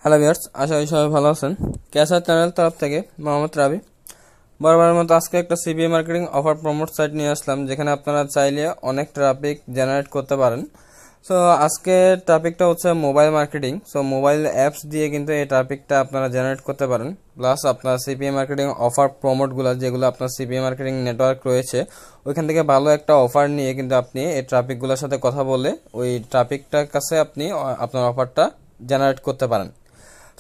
Hello viewers, আশা করি সবাই ভালো আছেন। ক্যাসার চ্যানেল তরফ থেকে মোহাম্মদ রাবি বরাবরের মতো আজকে একটা CPA marketing offer promote site নিয়ে আসলাম, যেখানে আপনারা চাইলে অনেক ট্রাফিক জেনারেট করতে পারেন। সো আজকে টপিকটা হচ্ছে mobile marketing. So mobile apps দিয়ে কিন্তু এই ট্রাফিকটা আপনারা জেনারেট করতে পারেন, প্লাস আপনার সিপিএ মার্কেটিং অফার প্রমোটগুলো যেগুলো আপনার সিপিএ মার্কেটিং নেটওয়ার্ক রয়েছে ওইখান থেকে ভালো একটা অফার নিয়ে কিন্তু আপনি এই ট্রাফিকগুলোর সাথে কথা বলে ওই ট্রাফিকটার কাছে আপনি আপনার অফারটা জেনারেট করতে পারেন।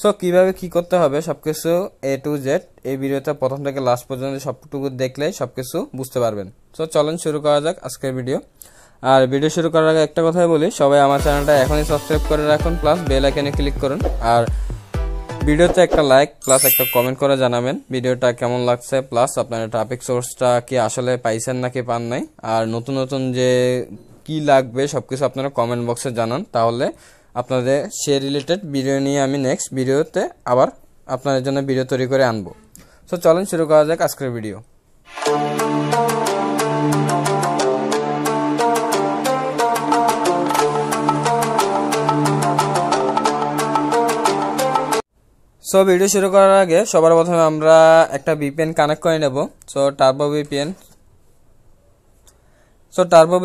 সো কিভাবে কি করতে হবে সবকিছু এ টু জেড এই ভিডিওতে প্রথম থেকে লাস্ট পর্যন্ত সবটুকু দেখলে সবকিছু বুঝতে পারবেন। সো চলেন শুরু করা যাক আজকের ভিডিও। আর ভিডিও শুরু করার আগে একটা কথাই বলি, সবাই আমার চ্যানেলটা এখনই সাবস্ক্রাইব করে রাখুন, প্লাস বেল আইকনে ক্লিক করুন। আর ভিডিওতে একটা লাইক প্লাস একটা কমেন্ট করে জানাবেন ভিডিওটা কেমন লাগছে, প্লাস আপনার ট্রাফিক সোর্সটা কি আসলে পাইছেন নাকি পান নাই, আর নতুন নতুন যে কি লাগবে সবকিছু আপনারা কমেন্ট বক্সে জানান, তাহলে আপনাদের সে রিলেটেড ভিডিও নিয়ে আমি নেক্সট ভিডিওতে আবার আপনাদের জন্য ভিডিও তৈরি করে আনবো। সো চলেন শুরু করা যাক আজকের ভিডিও। সো ভিডিও শুরু করার আগে সবার প্রথমে আমরা একটা ভিপিএন কানেক্ট করে নেব। সো টার্বো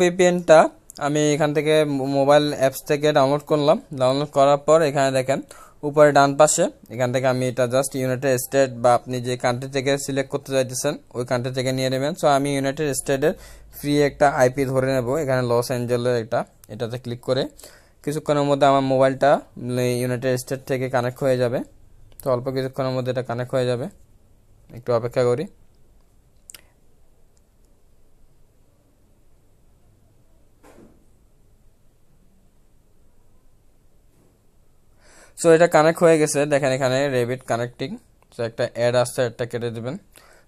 ভিপিএনটা আমি এখান থেকে মোবাইল অ্যাপস থেকে ডাউনলোড করলাম। ডাউনলোড করার পর এখানে দেখেন উপরে ডান পাশে এখান থেকে আমি এটা জাস্ট ইউনাইটেড স্টেট বা আপনি যে কান্ট্রি থেকে সিলেক্ট করতে চাইতেছেন ওই কান্ট্রি থেকে নিয়ে নেবেন। সো আমি ইউনাইটেড স্টেটের ফ্রি একটা আইপি ধরে নেব, এখানে লস অ্যাঞ্জেলের এটাতে ক্লিক করে কিছুক্ষণের মধ্যে আমার মোবাইলটা ইউনাইটেড স্টেট থেকে কানেক্ট হয়ে যাবে। তো অল্প কিছুক্ষণের মধ্যে এটা কানেক্ট হয়ে যাবে, একটু অপেক্ষা করি। সো এটা কানেক্ট হয়ে গেছে, দেখেন এখানে রেবিট কানেক্টিং। সো একটা অ্যাড আসছে, অ্যাডটা কেটে দেবেন।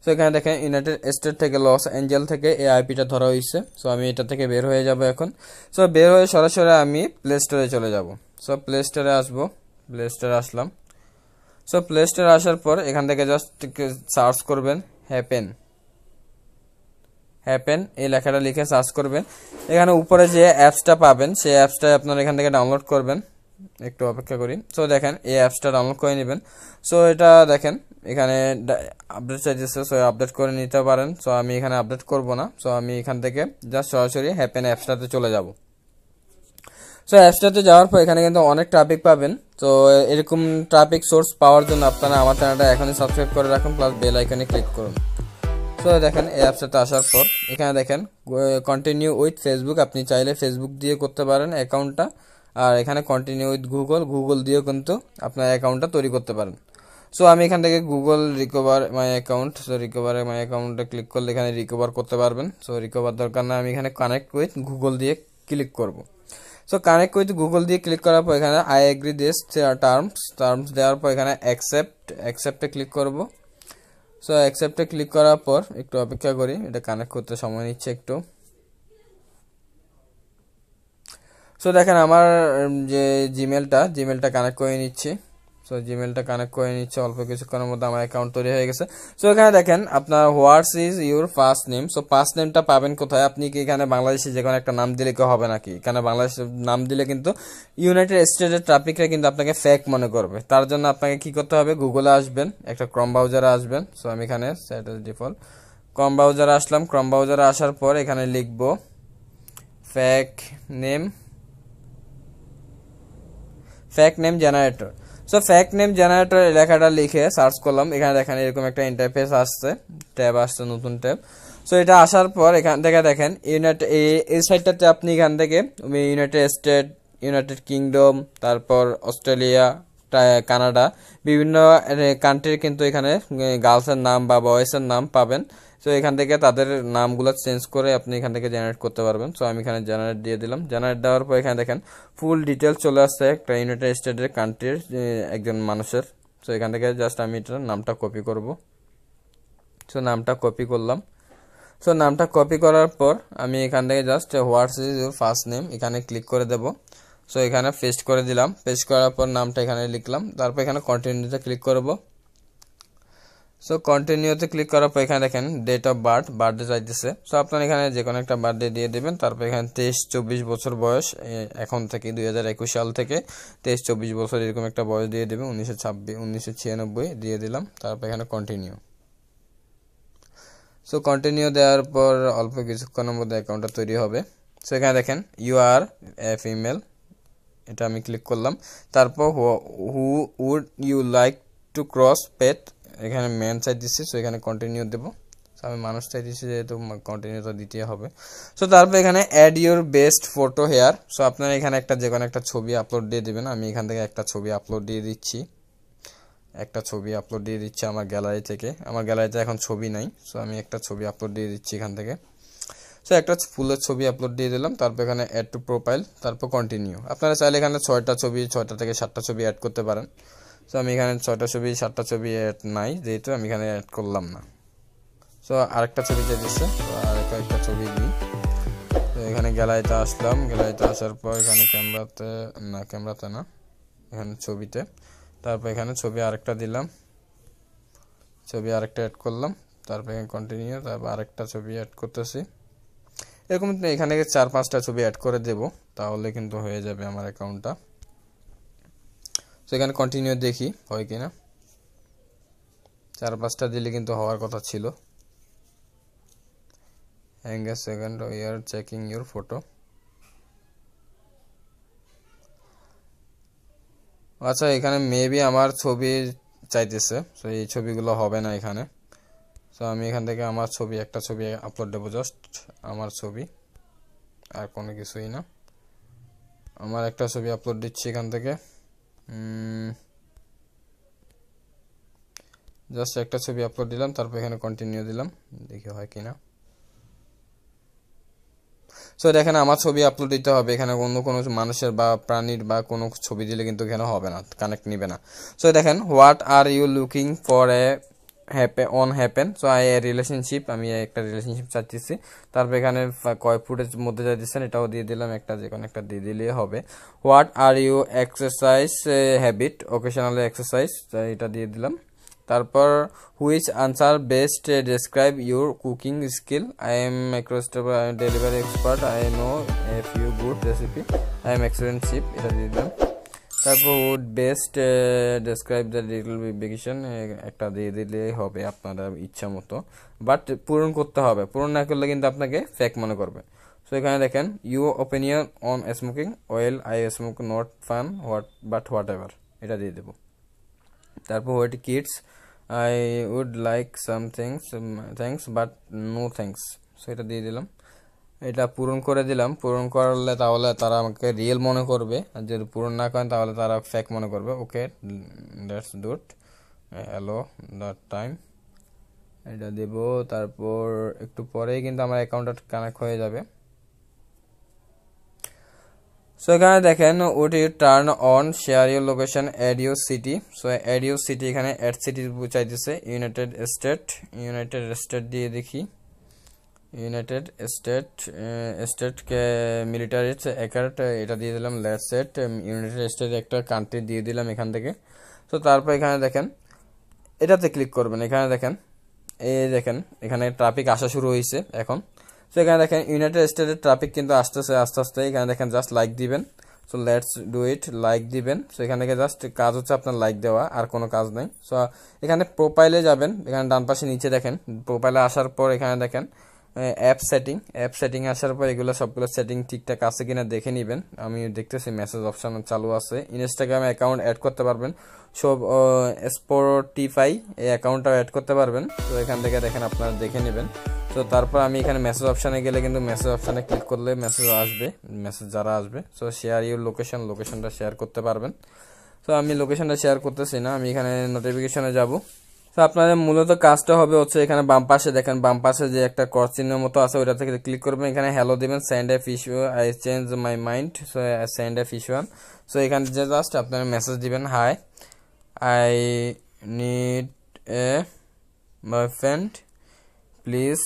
সো এখানে দেখেন ইউনাইটেড স্টেট থেকে লস অ্যাঞ্জেল থেকে এই আইপিটা ধরা হয়েছে। সো আমি এটা থেকে বের হয়ে যাব এখন। সো বের হয়ে সরাসরি আমি প্লে স্টোরে চলে যাব। সো প্লে স্টোরে আসবো, প্লে স্টোরে আসলাম। সো প্লে স্টোরে আসার পর এখান থেকে জাস্ট সার্চ করবেন হ্যাপেন এই লেখাটা লিখে সার্চ করবেন। এখানে উপরে যে অ্যাপসটা পাবেন সেই অ্যাপসটা আপনারা এখান থেকে ডাউনলোড করবেন, একটু অপেক্ষা করি। সো দেখেন এই অ্যাপসটা ডাউনলোড করে নেবেন। সো এটা দেখেন এখানে আপডেট চাইতেছে, সো আপডেট করে নিতে পারেন। সো আমি এখানে আপডেট করব না। সো আমি এখান থেকে জাস্ট সরাসরি হ্যাপেন অ্যাপসটাতে চলে যাব। সো অ্যাপসটাতে যাওয়ার পর এখানে কিন্তু অনেক ট্রাফিক পাবেন। তো এরকম ট্রাফিক সোর্স পাওয়ার জন্য আপনারা আমার চ্যানেলটা এখনই সাবস্ক্রাইব করে রাখুন, প্লাস বেল আইকনে ক্লিক করুন। তো দেখেন এই অ্যাপসটাতে আসার পর এখানে দেখেন কন্টিনিউ উইথ ফেসবুক, আপনি চাইলে ফেসবুক দিয়ে করতে পারেন অ্যাকাউন্টটা। আর এখানে কন্টিনিউ উইথ গুগল দিয়েও কিন্তু আপনার অ্যাকাউন্টটা তৈরি করতে পারেন। সো আমি এখান থেকে গুগল রিকভার মাই অ্যাকাউন্টে ক্লিক করলে এখানে রিকভার করতে পারবেন। সো রিকভার দরকার না, আমি এখানে কানেক্ট উইথ গুগল দিয়ে ক্লিক করব। সো কানেক্ট উইথ গুগল দিয়ে ক্লিক করার পর এখানে আই এগ্রি দিস টার্মস দেওয়ার পর এখানে অ্যাকসেপ্টে ক্লিক করব। সো অ্যাকসেপ্টে ক্লিক করার পর একটু অপেক্ষা করি, এটা কানেক্ট করতে সময় নিচ্ছে একটু। সো দেখেন আমার যে জিমেলটা কানেক্ট করে নিচ্ছি। সো জিমেলটা কানেক্ট করে নিচ্ছে, অল্প কিছুক্ষণের মধ্যে আমার অ্যাকাউন্ট তৈরি হয়ে গেছে। সো এখানে দেখেন আপনার what's is your first name. So first নেমটা পাবেন কোথায়? আপনি কি এখানে বাংলাদেশে যে কোনো একটা নাম দিলে কেউ হবে নাকি? এখানে বাংলাদেশের নাম দিলে কিন্তু ইউনাইটেড স্টেটের ট্রাফিকরা কিন্তু আপনাকে ফেক মনে করবে। তার জন্য আপনাকে কি করতে হবে? গুগলে আসবেন, একটা ক্রম ব্রাউজারে আসবেন। সো আমি এখানে সেট এজ ডিফল্ট ক্রম ব্রাউজারে আসলাম। ক্রম ব্রাউজারে আসার পর এখানে লিখব fake name generator. So fake name generator লেখাটা লিখে সার্চ করলাম। এখানে দেখেন এরকম একটা ইন্টারফেস আসছে, ট্যাব আসছে, নতুন ট্যাব। সো এটা আসার পর এখান থেকে দেখেন এই সাইটটাতে আপনি এখান থেকে ইউনাইটেড স্টেট, ইউনাইটেড কিংডম, তারপর অস্ট্রেলিয়া, কানাডা, বিভিন্ন কান্ট্রির কিন্তু এখানে গার্লসের নাম বা বয়েসের নাম পাবেন। সো এখান থেকে তাদের নামগুলো চেঞ্জ করে আপনি এখান থেকে জেনারেট করতে পারবেন। সো আমি এখানে জেনারেট দিয়ে দিলাম। জেনারেট দেওয়ার পর এখানে দেখেন ফুল ডিটেলস চলে আসছে একটা ইউনাইটেড স্টেটের কান্ট্রির একজন মানুষের। সো এখান থেকে জাস্ট আমি এটার নামটা কপি করব। সো নামটা কপি করলাম। সো নামটা কপি করার পর আমি এখান থেকে just what's is your first name এখানে ক্লিক করে দেব। সো এখানে পেস্ট করে দিলাম। পেস্ট করার পর নামটা এখানে লিখলাম, তারপর এখানে কন্টিনিউতে ক্লিক করব। সো কন্টিনিউতে ক্লিক করার পর এখানে দেখেন ডেট অফ বার্থডে চাইতেছে। সো আপনারা এখানে যে কোনো একটা বার্থডে দিয়ে দেবেন। তারপর এখানে 23-24 বছর বয়স, এখন থেকে 2021 সাল থেকে 23-24 বছর এরকম একটা বয়স দিয়ে দেবেন। 1996 দিয়ে দিলাম। তারপর এখানে কন্টিনিউ। সো কন্টিনিউ দেওয়ার পর অল্প কিছুক্ষণের মধ্যে অ্যাকাউন্টটা তৈরি হবে। সো এখানে দেখেন ইউ আর এ ফিমেল, এটা আমি ক্লিক করলাম। তারপর who would you like to cross pet, এখানে ম্যান চাই দিচ্ছি। সো এখানে কন্টিনিউ দেবো। আমি মানুষ চাই দিচ্ছি যেহেতু কন্টিনিউ তো দিতে হবে। সো তারপর এখানে add your best photo here. So আপনারা এখানে যে কোনো একটা ছবি আপলোড দিয়ে দেবেন। আমি এখান থেকে একটা ছবি আপলোড দিয়ে দিচ্ছি। আমার গ্যালারি থেকে। আমার গ্যালারিতে এখন ছবি নাই। সো আমি একটা ছবি আপলোড দিয়ে দিচ্ছি এখান থেকে। সো একটা ফুলের ছবি আপলোড দিয়ে দিলাম। তারপর এখানে অ্যাড টু প্রোফাইল, তারপর কন্টিনিউ। আপনারা চাইলে এখানে 6টা থেকে 7টা ছবি অ্যাড করতে পারেন। সো আমি এখানে 6টা ছবি 7টা ছবি অ্যাড নাই, যেহেতু আমি এখানে অ্যাড করলাম না। সো আরেকটা ছবি দিয়ে দিচ্ছে। তো আরেকটা ছবি দিই। তো এখানে গ্যালারিতে আসলাম। গ্যালারিতে আসার পর এখানে ক্যামেরাতে না, এখানে ছবিতে। তারপর এখানে ছবি আরেকটা দিলাম, ছবি আরেকটা অ্যাড করলাম। তারপর এখানে কন্টিনিউ। তারপর আরেকটা ছবি অ্যাড করতেছি। এরকম এখানে 4-5টা ছবি অ্যাড করে দেব, তাহলে কিন্তু হয়ে যাবে আমার অ্যাকাউন্টটা। তো এখানে কন্টিনিউ দেখি হয় কিনা। 4-5টা দিলে কিন্তু হওয়ার কথা ছিল। Hang A second, we are checking your photo. আচ্ছা, এখানে মেবি আমার ছবি চাইতেছে। সো এই ছবিগুলো হবে না এখানে। সো আমি এখান থেকে আমার একটা ছবি আপলোড দেবো, জাস্ট আমার ছবি, আর কোনো কিছুই না। আমার একটা ছবি আপলোড দিচ্ছি এখান থেকে। জাস্ট একটা ছবি আপলোড দিলাম। তারপর এখানে কন্টিনিউ দিলাম, দেখি হয় কিনা। সো দেখেন আমার ছবি আপলোড দিতে হবে। এখানে অন্য কোনো মানুষের বা প্রাণীর বা কোনো ছবি দিলে কিন্তু এখানে হবে না, কানেক্ট নিবে না। সো দেখেন what are you looking for a happen. So relationship, আমি একটা রিলেশনশিপ চাচ্ছি। তারপর এখানে কয় ফুটের মধ্যে যা দিচ্ছেন এটাও দিয়ে দিলাম, যে কোনো একটা দিয়ে দিলেই হবে। What are you exercise habit occasional exercise, এটা দিয়ে দিলাম। তারপর which answer best describe your cooking skill. I am delivery expert, I know a few good recipe, I am excellent chef, এটা দিয়ে দিলাম। তারপর would best describe the little vacation, একটা দিয়ে দিলেই হবে আপনারা ইচ্ছা মতো, বাট পূরণ করতে হবে। পূরণ না করলে কিন্তু আপনাকে ফেক মনে করবে। সো এখানে দেখেন you opinion on smoking, well I smoke not fun whatever, এটা দিয়ে দেবো। তারপর what kids, I would like some thanks but no thanks. So এটা দিয়ে দিলাম। এটা পূরণ করে দিলাম। পূরণ করলে তাহলে তারা আমাকে রিয়েল মনে করবে, আর যদি পূরণ না করেন তাহলে তারা ফেক মনে করবে। Okay, that's good, hello the time, এটা দেব। তারপর একটু পরেই কিন্তু আমার অ্যাকাউন্টটা কানেক্ট হয়ে যাবে। সো এখানে দেখেন would you turn on share your location add your city. So add your city, এখানে অ্যাড সিটি চাইতেছে। ইউনাইটেড স্টেট দিয়ে দেখি। ইউনাইটেড স্টেট মিলিটারি অ্যাকার্ট, এটা দিয়ে দিলাম। লেটস সেট ইউনাইটেড স্টেট একটা কান্ট্রি দিয়ে দিলাম এখান থেকে। তো তারপর এখানে দেখেন এটাতে ক্লিক করবেন। এখানে দেখেন দেখেন এখানে ট্রাফিক আসা শুরু হয়েছে এখন। সো এখানে দেখেন ইউনাইটেড স্টেটের ট্রাফিক কিন্তু আসতেছে আস্তে আস্তে। এখানে দেখেন জাস্ট লাইক দিবেন। So let's do it, like দিবেন। সো এখান থেকে জাস্ট কাজ হচ্ছে আপনার লাইক দেওয়া, আর কোনো কাজ নাই। সো এখানে প্রোফাইলে যাবেন। এখানে ডান পাশে নিচে দেখেন প্রোফাইলে আসার পর এখানে দেখেন অ্যাপ সেটিং আসার পর এগুলো সবগুলো সেটিং ঠিকঠাক আছে কিনা দেখে নেবেন। আমি দেখতেছি মেসেজ অপশন চালু আছে। ইনস্টাগ্রামে অ্যাকাউন্ট অ্যাড করতে পারবেন, সব স্পটিফাই এই অ্যাকাউন্টটাও অ্যাড করতে পারবেন। তো এখান থেকে দেখেন আপনারা দেখে নেবেন। তো তারপর আমি এখানে মেসেজ অপশানে গেলে কিন্তু মেসেজ অপশানে ক্লিক করলে মেসেজ যারা আসবে। সো শেয়ার ইউর লোকেশনটা শেয়ার করতে পারবেন। তো আমি লোকেশনটা শেয়ার করতেছি না, আমি এখানে নোটিফিকেশনে যাব। তো আপনাদের মূলত কাজটা হবে হচ্ছে এখানে বাম পাশে দেখেন, বাম পাশে যে একটা ক্রস চিহ্নের মতো আছে ওইটা থেকে ক্লিক করবেন। এখানে হ্যালো দিবেন, send a fish, I change my mind, so send a fish one. So এখানে যে জাস্ট আপনারা মেসেজ দিবেন, hi I need a boyfriend, please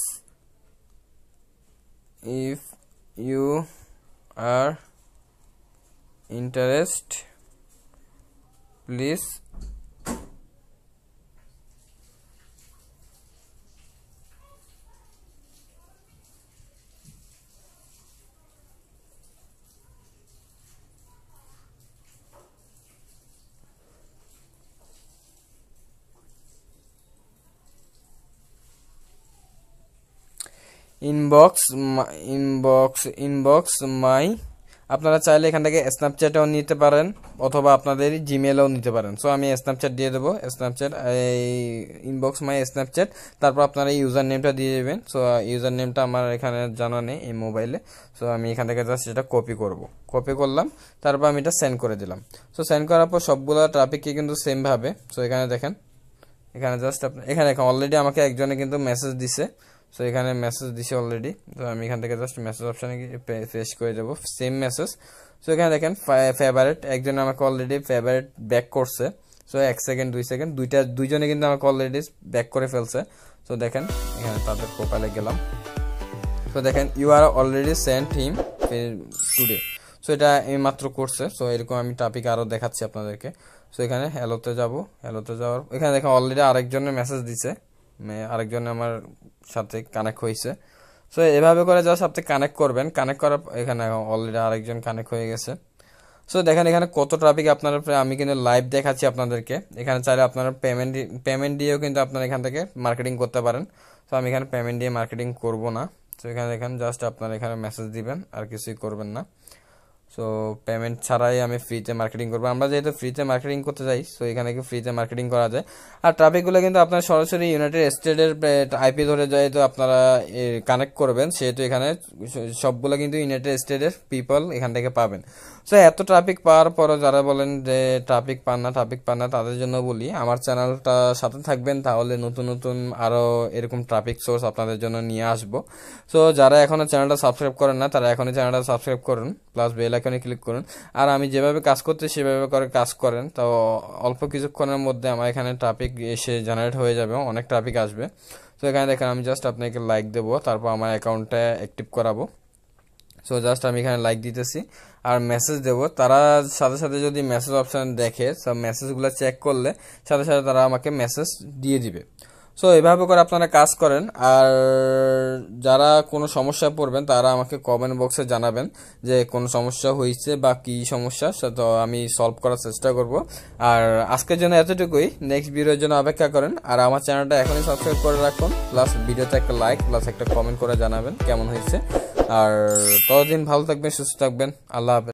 if you are interested, please inbox inbox মাই, আপনারা চাইলে এখান থেকে স্ন্যাপচ্যাটেও নিতে পারেন অথবা আপনাদের জিমেলেও নিতে পারেন। সো আমি স্ন্যাপচ্যাট দিয়ে দেবো, স্ন্যাপচ্যাট এই ইনবক্স মাই স্ন্যাপচ্যাট, তারপর আপনারা ইউজার নেমটা দিয়ে দেবেন। সো ইউজার নেমটা আমার এখানে জানা নেই এই মোবাইলে। সো আমি এখান থেকে জাস্ট এটা কপি করলাম, তারপর আমি এটা সেন্ড করে দিলাম। সো সেন্ড করার পর সবগুলো ট্রাফিককে কিন্তু সেম ভাবে, সো এখানে দেখেন, এখানে জাস্ট এখানে অলরেডি আমাকে একজনে কিন্তু মেসেজ দিছে। সো এখানে মেসেজ দিছে অলরেডি, তো আমি এখান থেকে জাস্ট মেসেজ অপশনে পেস্ট করে দেবো সেম মেসেজ। সো এখানে দেখেন ফেভারিট, একজন আমাকে অলরেডি ফেভারিট ব্যাক করছে। সো 1 সেকেন্ড 2 সেকেন্ড দুইজনে কিন্তু আমাকে অলরেডি ব্যাক করে ফেলছে। সো দেখেন এখানে তাদের প্রোফাইলে গেলাম। সো দেখেন you are already sent him today. So এটা এই মাত্র করছে। সো এরকম আমি টপিক আরও দেখাচ্ছি আপনাদেরকে। সো এখানে হ্যালোতে যাওয়ার এখানে দেখেন অলরেডি আরেকজনের মেসেজ দিছে, আরেকজন আমার সাথে কানেক্ট হয়েছে। সো এভাবে করে জাস্ট আপনি কানেক্ট করবেন, কানেক্ট করার এখানে অলরেডি আরেকজন কানেক্ট হয়ে গেছে। সো দেখেন এখানে কত ট্রাফিক আপনারা, আমি কিন্তু লাইভ দেখাচ্ছি আপনাদেরকে। এখানে চাইলে আপনারা পেমেন্ট দিয়েও কিন্তু আপনারা এখান থেকে মার্কেটিং করতে পারেন। তো আমি এখানে পেমেন্ট দিয়ে মার্কেটিং করব না। তো এখানে দেখেন জাস্ট আপনারা এখানে মেসেজ দিবেন, আর কিছুই করবেন না। সো পেমেন্ট ছাড়াই আমি ফ্রিতে মার্কেটিং করবো। আমরা যেহেতু ফ্রিতে মার্কেটিং করতে যাই, সো এখানে কি ফ্রিতে মার্কেটিং করা যায়। আর ট্রাফিকগুলো কিন্তু আপনার সরাসরি ইউনাইটেড স্টেটের আইপি ধরে যায়, তো আপনারা কানেক্ট করবেন, সেহেতু এখানে সবগুলো কিন্তু ইউনাইটেড স্টেটের পিপল এখান থেকে পাবেন। সো এত ট্রাফিক পাওয়ার পরও যারা বলেন যে ট্রাফিক পান না, তাদের জন্য বলি আমার চ্যানেলটা সাথে থাকবেন, তাহলে নতুন নতুন আরও এরকম ট্রাফিক সোর্স আপনাদের জন্য নিয়ে আসবো। সো যারা এখনো চ্যানেলটা সাবস্ক্রাইব করেন না, তারা এখনই চ্যানেলটা সাবস্ক্রাইব করুন, প্লাস বেল আইকনে ক্লিক করুন। আর আমি যেভাবে কাজ করতে সেভাবে করে কাজ করেন, তো অল্প কিছুক্ষণের মধ্যে আমার এখানে ট্রাফিক এসে জেনারেট হয়ে যাবে, অনেক ট্রাফিক আসবে। তো এখানে দেখেন আমি জাস্ট আপনাকে লাইক দেবো, তারপর আমার অ্যাকাউন্টটা অ্যাক্টিভ করাবো। সো জাস্ট আমি এখানে লাইক দিতেছি আর মেসেজ দেবো। তারা সাথে সাথে যদি মেসেজ অপশান দেখে, সব মেসেজগুলো চেক করলে সাথে সাথে তারা আমাকে মেসেজ দিয়ে দিবে। সো এভাবে করে আপনারা কাজ করেন। আর যারা কোনো সমস্যায় পড়বেন তারা আমাকে কমেন্ট বক্সে জানাবেন যে কোন সমস্যা হয়েছে বা কি সমস্যা, তো আমি সলভ করার চেষ্টা করব। আর আজকের জন্য এতটুকুই, নেক্সট ভিডিওর জন্য অপেক্ষা করেন। আর আমার চ্যানেলটা এখনই সাবস্ক্রাইব করে রাখুন, প্লাস ভিডিওতে একটা লাইক প্লাস একটা কমেন্ট করে জানাবেন কেমন হয়েছে। আর ততদিন ভালো থাকবেন, সুস্থ থাকবেন, আল্লাহ হাফেজ।